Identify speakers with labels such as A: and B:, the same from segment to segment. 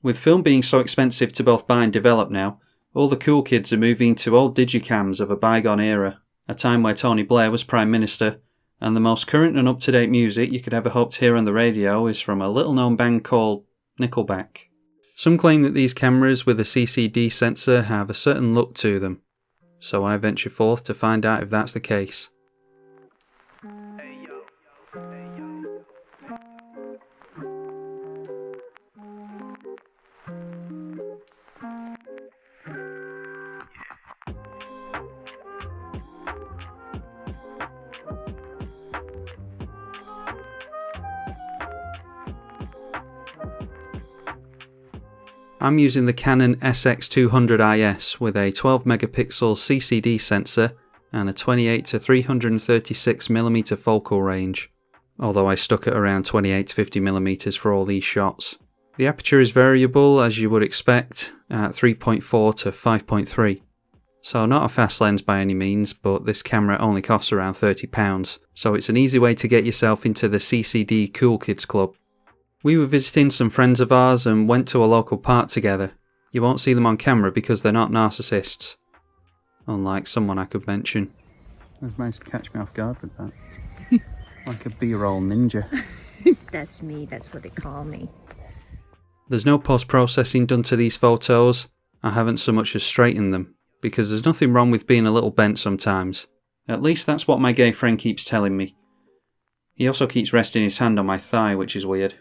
A: With film being so expensive to both buy and develop now, all the cool kids are moving to old digicams of a bygone era, a time where Tony Blair was Prime Minister, and the most current and up-to-date music you could ever hope to hear on the radio is from a little-known band called Nickelback. Some claim that these cameras with a CCD sensor have a certain look to them, so I venture forth to find out if that's the case. I'm using the Canon SX200 IS with a 12 megapixel CCD sensor and a 28 to 336mm focal range, although I stuck at around 28 to 50mm for all these shots. The aperture is variable as you would expect at 3.4 to 5.3, so not a fast lens by any means, but this camera only costs around £30, so it's an easy way to get yourself into the CCD Cool Kids Club. We were visiting some friends of ours and went to a local park together. You won't see them on camera because they're not narcissists. Unlike someone I could mention. It was nice to catch me off guard with that. Like a B-roll ninja.
B: That's me, that's what they call me.
A: There's no post-processing done to these photos. I haven't so much as straightened them, because there's nothing wrong with being a little bent sometimes. At least that's what my gay friend keeps telling me. He also keeps resting his hand on my thigh, which is weird.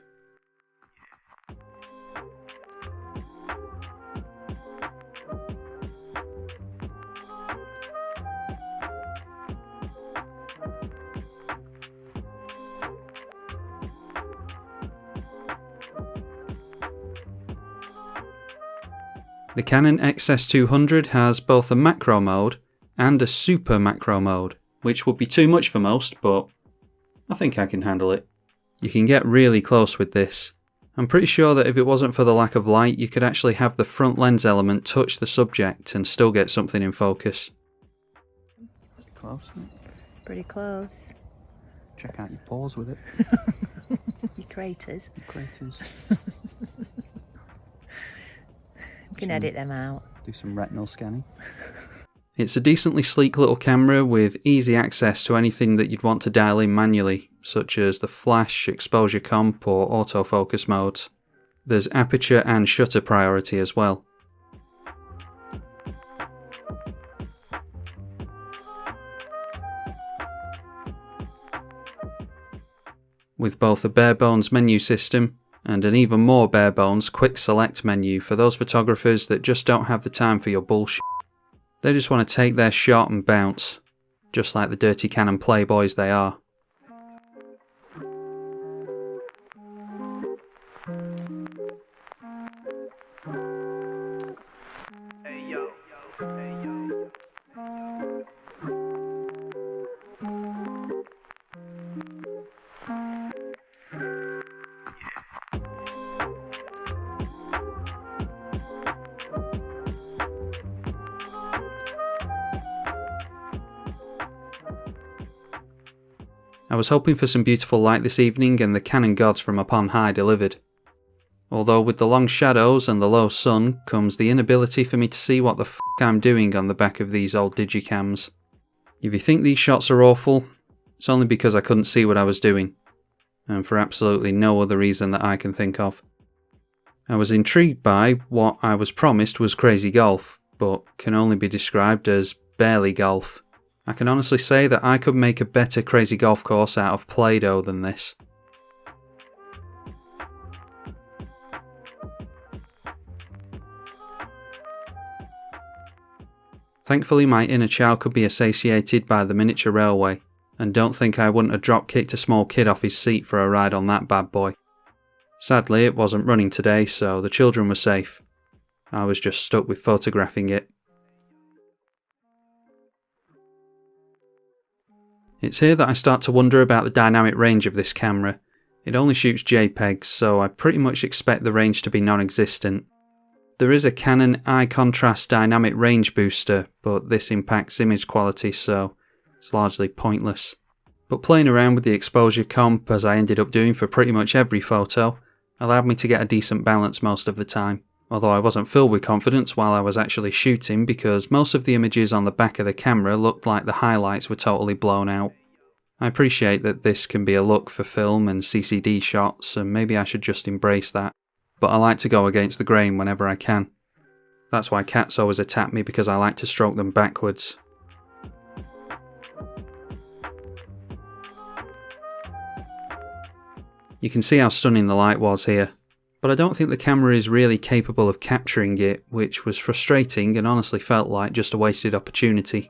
A: The Canon XS200 has both a macro mode and a super macro mode, which would be too much for most, but I think I can handle it. You can get really close with this. I'm pretty sure that if it wasn't for the lack of light, you could actually have the front lens element touch the subject and still get something in focus. Close, isn't it?
B: Pretty close.
A: Check out your paws with it.
B: Your craters.
A: Your craters.
B: You can edit them out.
A: Do some retinal scanning. It's a decently sleek little camera with easy access to anything that you'd want to dial in manually, such as the flash, exposure comp or autofocus modes. There's aperture and shutter priority as well. With both a bare bones menu system and an even more bare bones quick select menu for those photographers that just don't have the time for your bullshit. They just want to take their shot and bounce, just like the dirty Canon playboys they are. I was hoping for some beautiful light this evening and the Canon gods from up on high delivered. Although with the long shadows and the low sun comes the inability for me to see what the f*** I'm doing on the back of these old digicams. If you think these shots are awful, it's only because I couldn't see what I was doing, and for absolutely no other reason that I can think of. I was intrigued by what I was promised was crazy golf, but can only be described as barely golf. I can honestly say that I could make a better crazy golf course out of Play-Doh than this. Thankfully my inner child could be satiated by the miniature railway, and don't think I wouldn't have drop-kicked a small kid off his seat for a ride on that bad boy. Sadly it wasn't running today, so the children were safe. I was just stuck with photographing it. It's here that I start to wonder about the dynamic range of this camera. It only shoots JPEGs, so I pretty much expect the range to be non-existent. There is a Canon eye contrast dynamic range booster, but this impacts image quality, so it's largely pointless. But playing around with the exposure comp, as I ended up doing for pretty much every photo, allowed me to get a decent balance most of the time, although I wasn't filled with confidence while I was actually shooting because most of the images on the back of the camera looked like the highlights were totally blown out. I appreciate that this can be a look for film and CCD shots, and maybe I should just embrace that, but I like to go against the grain whenever I can. That's why cats always attack me, because I like to stroke them backwards. You can see how stunning the light was here, but I don't think the camera is really capable of capturing it, which was frustrating and honestly felt like just a wasted opportunity.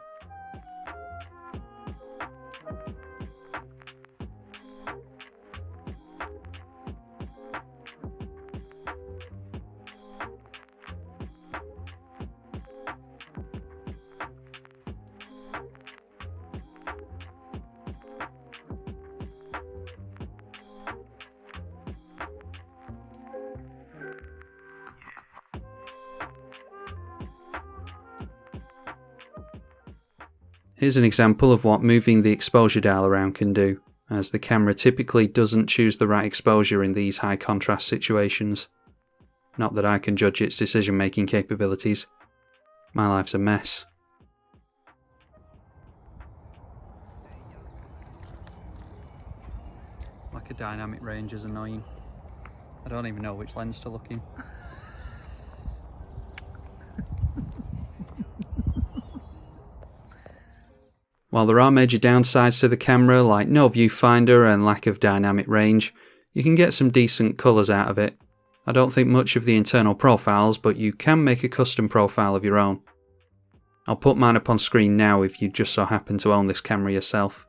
A: Here's an example of what moving the exposure dial around can do, as the camera typically doesn't choose the right exposure in these high contrast situations. Not that I can judge its decision making capabilities. My life's a mess. Lack of dynamic range is annoying. I don't even know which lens to look in. While there are major downsides to the camera, like no viewfinder and lack of dynamic range, you can get some decent colours out of it. I don't think much of the internal profiles, but you can make a custom profile of your own. I'll put mine up on screen now if you just so happen to own this camera yourself.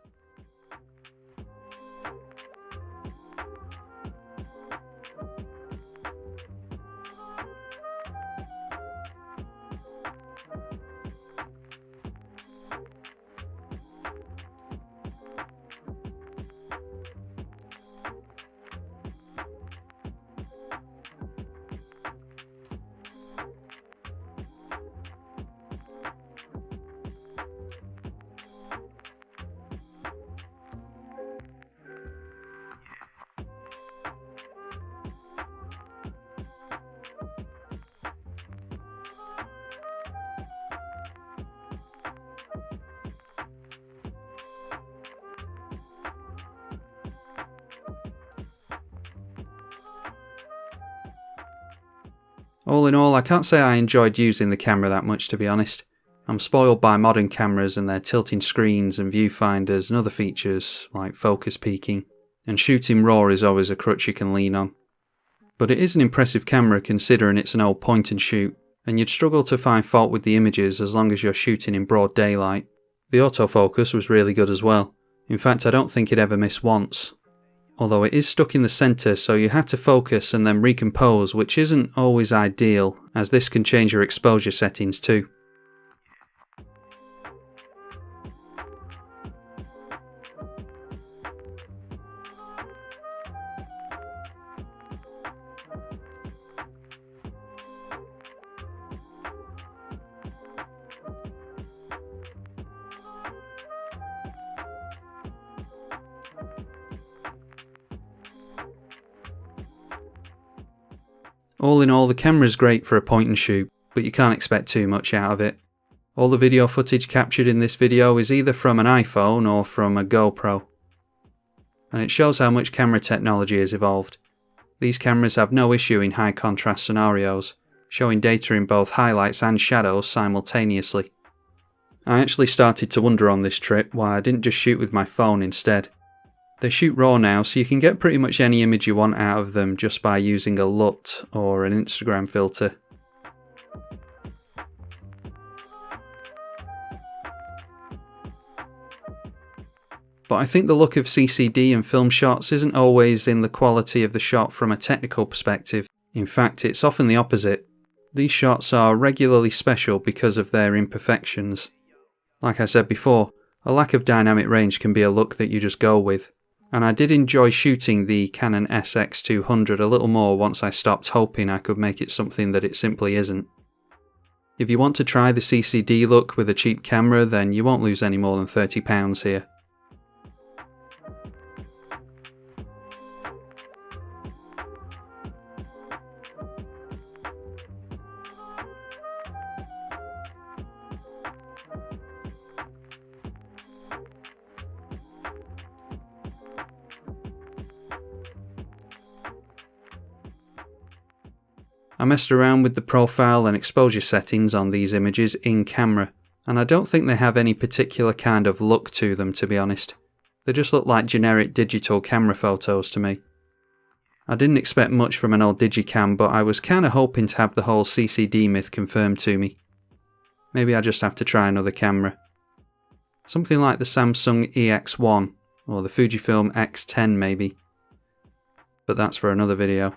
A: All in all, I can't say I enjoyed using the camera that much, to be honest. I'm spoiled by modern cameras and their tilting screens and viewfinders and other features like focus peaking, and shooting RAW is always a crutch you can lean on. But it is an impressive camera considering it's an old point and shoot, and you'd struggle to find fault with the images as long as you're shooting in broad daylight. The autofocus was really good as well. In fact, I don't think it ever missed once. Although it is stuck in the centre, so you had to focus and then recompose, which isn't always ideal, as this can change your exposure settings too. All in all, the camera's great for a point and shoot, but you can't expect too much out of it. All the video footage captured in this video is either from an iPhone or from a GoPro. And it shows how much camera technology has evolved. These cameras have no issue in high contrast scenarios, showing data in both highlights and shadows simultaneously. I actually started to wonder on this trip why I didn't just shoot with my phone instead. They shoot RAW now, so you can get pretty much any image you want out of them just by using a LUT or an Instagram filter. But I think the look of CCD and film shots isn't always in the quality of the shot from a technical perspective. In fact, it's often the opposite. These shots are regularly special because of their imperfections. Like I said before, a lack of dynamic range can be a look that you just go with. And I did enjoy shooting the Canon SX200 a little more once I stopped hoping I could make it something that it simply isn't. If you want to try the CCD look with a cheap camera, then you won't lose any more than £30 here. I messed around with the profile and exposure settings on these images in camera, and I don't think they have any particular kind of look to them, to be honest. They just look like generic digital camera photos to me. I didn't expect much from an old digicam, but I was kinda hoping to have the whole CCD myth confirmed to me. Maybe I just have to try another camera. Something like the Samsung EX1 or the Fujifilm X10 maybe. But that's for another video.